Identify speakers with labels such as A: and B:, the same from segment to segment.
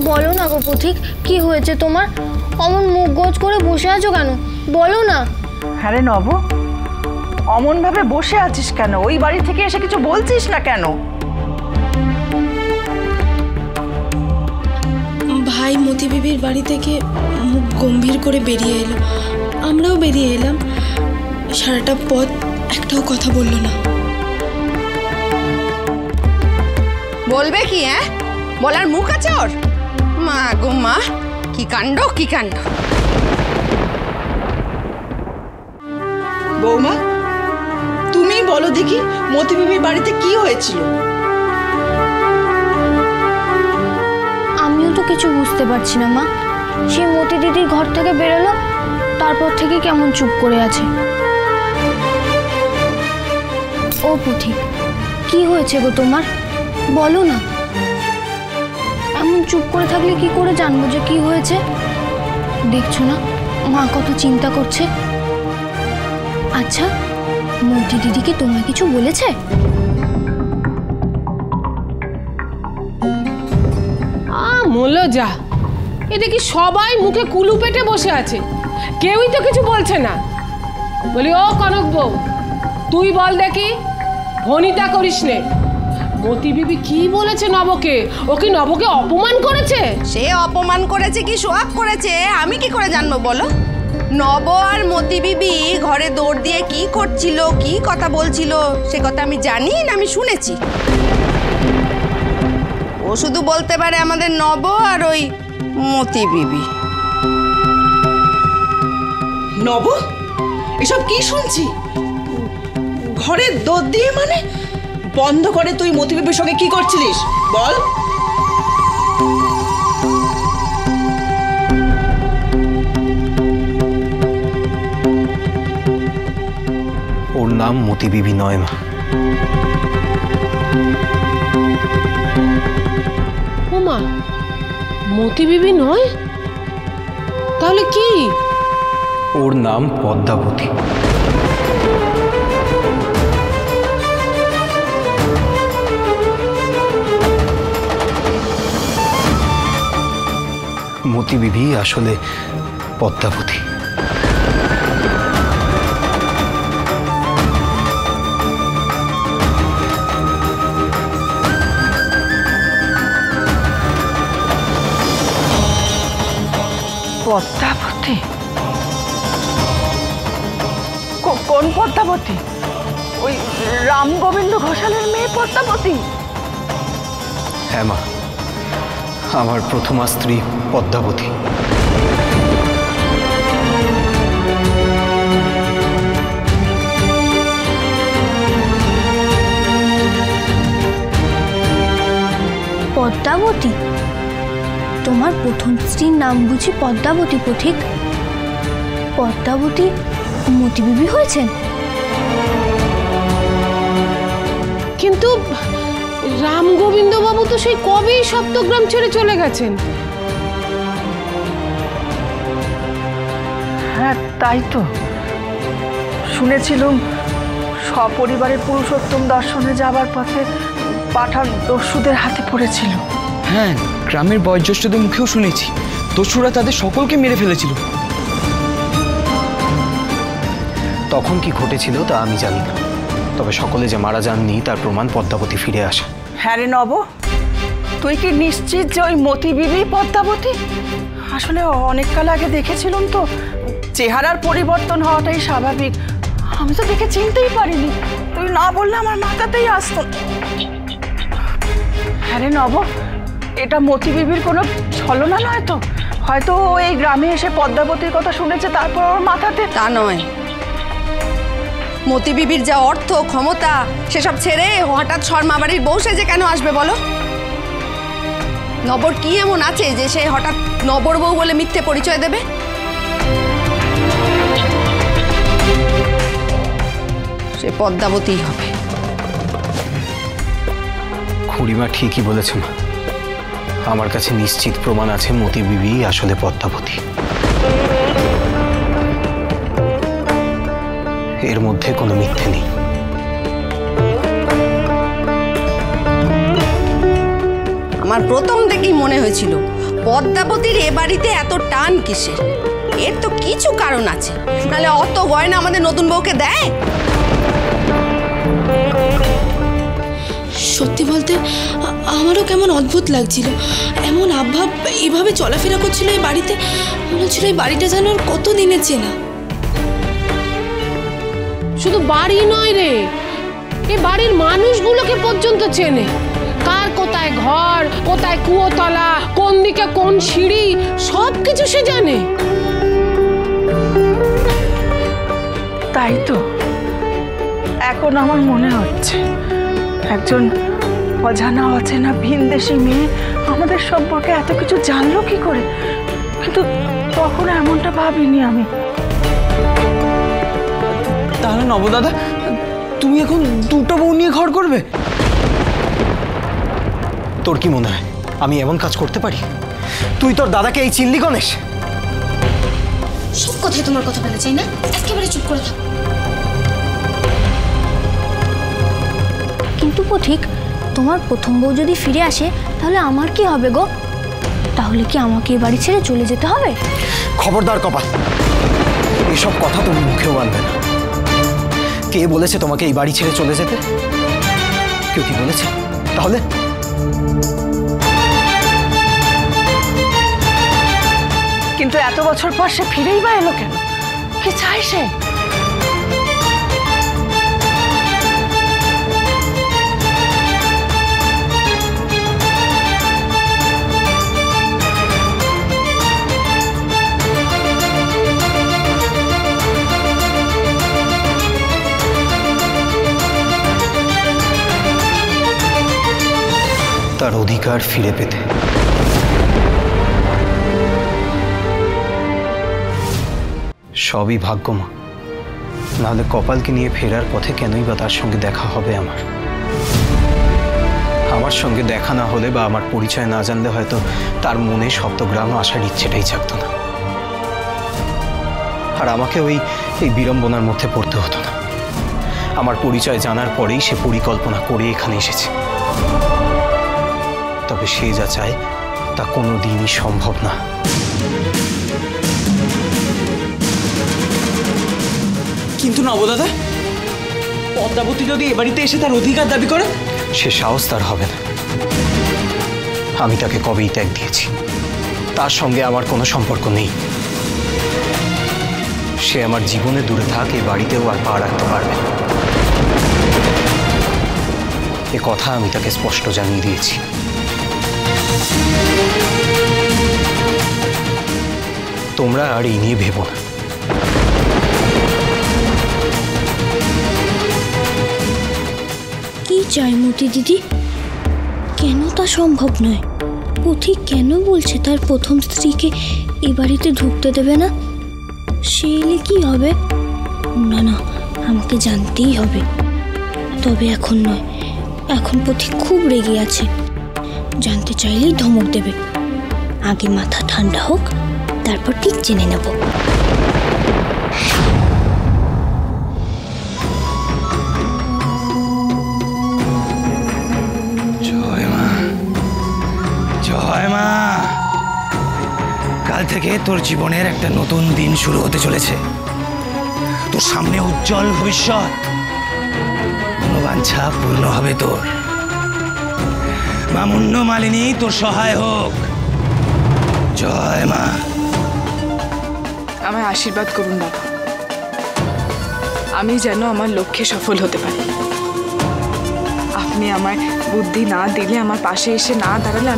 A: বলো না গো পথিক, কি হয়েছে তোমার? অমন মুখ গোজ করে বসে আছো কেন? বলো না।
B: হ্যাঁ রে নব, অমন ভাবে বসে আছিস কেন? ওই বাড়ি থেকে এসে কিছু বলছিস না কেন?
C: ভাই মতি বিবির বাড়ি থেকে মুখ গম্ভীর করে বেরিয়ে এলো, আমরাও বেরিয়ে এলাম। সারাটা পথ একটাও কথা বললো না।
D: বলবে কি? বলার মুখ আছে ওর? মা গো মা, কি কাণ্ড কি কাণ্ড!
B: বৌমা, তুমি বলো দেখি মতি বিবির বাড়িতে কি হয়েছিল?
A: আমিও তো কিছু বুঝতে পারছি না মা। সেই মতি দিদির ঘর থেকে বেরোলো, তারপর থেকে কেমন চুপ করে আছে। ও পথিক, কি হয়েছে গো তোমার? বলো না। এমন চুপ করে থাকলে কি করে জানবো যে কি হয়েছে? দেখছো না মা কত চিন্তা করছে। আচ্ছা, মতি দিদিকে তোমায় কিছু বলেছে?
E: মোলো যা, এদিকে সবাই মুখে কুলু পেটে বসে আছে, কেউই তো কিছু বলছে না। বলি ও কনক বউ, তুই বল দেখি, ভনিতা করিস নে। মতি বিবি কি বলেছে নবকে? ও কি নবকে অপমান করেছে?
D: সে অপমান করেছে কি সোহাগ করেছে আমি কি করে জানবো বলো? নব আর মতি বিবি ঘরে দৌড় দিয়ে কি করছিল, কি কথা বলছিল, সে কথা আমি জানি না, আমি শুনেছি। ও শুধু বলতে পারে আমাদের নব আর ওই মতি বিবি।
B: নব, এসব কি শুনছি? ঘরে দৌড় দিয়ে মানে? বন্ধ করে তুই মতি বিবির সঙ্গে কি করছিলিস বল?
F: ওর নাম মতি বিবি নয় মা।
E: ও মা, মতি বিবি নয়? তাহলে কি?
F: ওর নাম পদ্মাবতী। মতি বিবি আসলে পদ্মাবতী।
B: পদ্মাবতী? কোন পদ্মাবতী? ওই রাম গোবিন্দ ঘোষালের মেয়ে পদ্মাবতী?
F: হ্যাঁ মা, আমার প্রথমা স্ত্রী পদ্মাবতী।
A: পদ্মাবতী? তোমার প্রথম স্ত্রীর নাম বুঝি পদ্মাবতী পথিক? পদ্মাবতী মতি বিবি হয়েছেন?
E: কিন্তু রাম গোবিন্দ বাবু তো সেই কবেই সপ্তগ্রাম ছেড়ে চলে গেছেন।
B: হ্যাঁ তাই তো শুনেছিলুম। সপরিবারে পুরুষোত্তম দর্শনে যাবার পথে পাঠান দস্যুদের হাতে পড়েছিল।
G: হ্যাঁ, গ্রামের বয়োজ্যেষ্ঠদের মুখেও শুনেছি দস্যুরা তাদের সকলকে মেরে ফেলেছিল।
F: তখন কি ঘটেছিল তা আমি জানি না, তবে সকলে যে মারা যাননি তার প্রমাণ পদ্মাবতী ফিরে আসা।
B: হ্যাঁ রে নব, তুই কি নিশ্চিত যে ওই মতি বিবি পদ্মাবতী? আসলে অনেক কাল আগে দেখেছিলাম তো, চেহারার পরিবর্তন হওয়াটাই স্বাভাবিক। আমি তো দেখে চিনতেই পারিনি, তুই না বললে আমার মাথাতেই আসতো। হ্যাঁ রে নব, এটা মতি বিবির কোনো ছলনা নয় তো? হয়তো ও এই গ্রামে এসে পদ্মাবতীর কথা শুনেছে, তারপর ওর মাথাতে।
D: তা নয়, মতি বিবির যা অর্থ ক্ষমতা সেসব ছেড়ে হঠাৎ শর্মা বাড়ির বউ সেজে কেন আসবে বলো? নবর কি এমন আছে যে সে হঠাৎ নবর বউ বলে মিথ্যে পরিচয় দেবে? সে পদ্মাবতী হবে।
F: খুড়িমা ঠিকই বলেছে মা, আমার কাছে নিশ্চিত প্রমাণ আছে মতি বিবি আসলে পদ্মাবতী। এর মধ্যে কোনো মিথ্যে নেই।
D: আমার প্রথম থেকেই মনে হয়েছিল পদ্মাবতীর এ বাড়িতে এত টান কিসের? এর তো কিছু কারণ আছে, নাহলে অত গয়না আমাদের নতুন বউকে দেয়?
C: সত্যি বলতে আমারও কেমন অদ্ভুত লাগছিল। এমন আবভাব এভাবে চলাফেরা করছিল এই বাড়িতে, মনে হচ্ছিল এই বাড়িটা যেন ওর কত দিনের চেনা।
E: শুধু বাড়ি নয় রে, এ বাড়ির মানুষগুলোকে পর্যন্ত চেনে। কার কোথায় ঘর, কোথায় কুয়োতলা, কোন দিকে কোন সিঁড়ি, সব কিছু সে জানে।
B: তাই তো এখন আমার মনে হচ্ছে একজন অজানা অচেনা ভিনদেশী মেয়ে আমাদের সম্পর্কে এত কিছু জানলো কি করে, কিন্তু তখন এমনটা ভাবিনি আমি।
G: তাহলে নবদাদা, তুমি এখন দুটো বউ নিয়ে ঘর করবে?
F: তোর কি মনে হয় আমি এমন কাজ করতে পারি? তুই তোর দাদাকে এই চিনলি গণেশ?
A: সব কথাই তোমার কথা বলে চাই না, একেবারে চুপ করে থাকো। কিন্তু পথিক, তোমার প্রথম বউ যদি ফিরে আসে তাহলে আমার কি হবে গো? তাহলে কি আমাকে এই বাড়ি ছেড়ে চলে যেতে হবে?
F: খবরদার কপাল, এসব কথা তুমি মুখেও আনবে না। কে বলেছে তোমাকে এই বাড়ি ছেড়ে চলে যেতে? কেউ কি বলেছে? তাহলে
B: কিন্তু এত বছর পর সে ফিরেই বা এলো কেন? কি চাই সে?
F: তার অধিকার ফিরে পেতে। সবই ভাগ্য মা, নাহলে কপালকে নিয়ে ফেরার পথে কেনই বা তার সঙ্গে দেখা হবে আমার? আমার সঙ্গে দেখা না হলে বা আমার পরিচয় না জানলে হয়তো তার মনে সপ্তগ্রাম আসার ইচ্ছেটাই জাগতো না, আর আমাকে এই বিড়ম্বনার মধ্যে পড়তে হতো না। আমার পরিচয় জানার পরেই সে পরিকল্পনা করে এখানে এসেছে। তবে সে যা চায় তা কোনোদিনই সম্ভব না।
G: কিন্তু নবদাদা, পদ্মাবতী যদি এ বাড়িতে এসে তার অধিকার দাবি করে?
F: সে সাহস তার হবে না। আমি তাকে কবেই ত্যাগ দিয়েছি, তার সঙ্গে আমার কোনো সম্পর্ক নেই। সে আমার জীবনে দূরে থাক, এ বাড়িতেও আর পা রাখতে পারবে না। এ কথা আমি তাকে স্পষ্ট জানিয়ে দিয়েছি। তোমরা আর এই নিয়ে ভেবো না।
A: কি চাই মতি দিদি? কেন তা সম্ভব নয়? পথিক কেন বলছে তার প্রথম স্ত্রীকে এ বাড়িতে ঢুকতে দেবে না? সে এলে কি হবে? না না, আমাকে জানতেই হবে। তবে এখন নয়, এখন পথিক খুব রেগে আছে, জানতে চাইলেই ধমক দেবে। আগে মাথা ঠান্ডা হোক, তারপর ঠিক জেনে নেব।
H: জয় মা, জয় মা। কাল থেকে তোর জীবনের একটা নতুন দিন শুরু হতে চলেছে। তোর সামনে উজ্জ্বল ভবিষ্যৎ, মনোবাঞ্ছা পূর্ণ হবে তোর। মা মুন্ড মালিনী তোর সহায় হোক। জয় মা।
I: আমায় আশীর্বাদ করুন বাবা, আমি যেন আমার লক্ষ্যে সফল হতে পারি। আপনি আমায় বুদ্ধি না দিলে, আমার পাশে এসে না দাঁড়ালে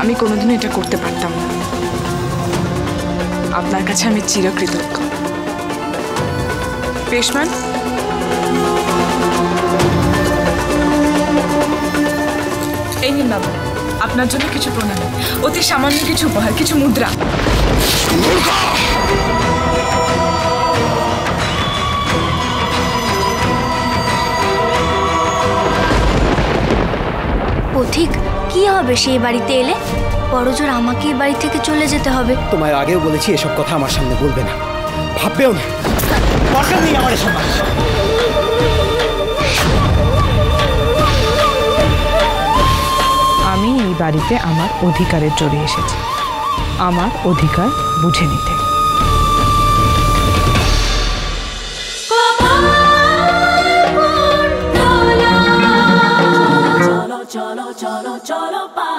I: আমি কোনোদিনও এটা করতে পারতাম না। আপনার কাছে আমি চিরকৃতজ্ঞ। পেশমান, এই নিন বাবা, আপনার জন্য কিছু প্রণাম, অতি সামান্য কিছু উপহার, কিছু মুদ্রা।
A: পথিক, কি হবে সেই বাড়িতে এলে? বড়জোর আমাকে এই বাড়ি থেকে চলে যেতে হবে।
F: তোমায় আগেও বলেছি এসব কথা আমার সামনে বলবে না, ভাববেও না। দরকার নেই আমার এসব।
B: আমি এই বাড়িতে আমার অধিকারের জোরে এসেছি,
I: আমার অধিকার বুঝে নিতে।
J: cholo cholo cholo cholo pa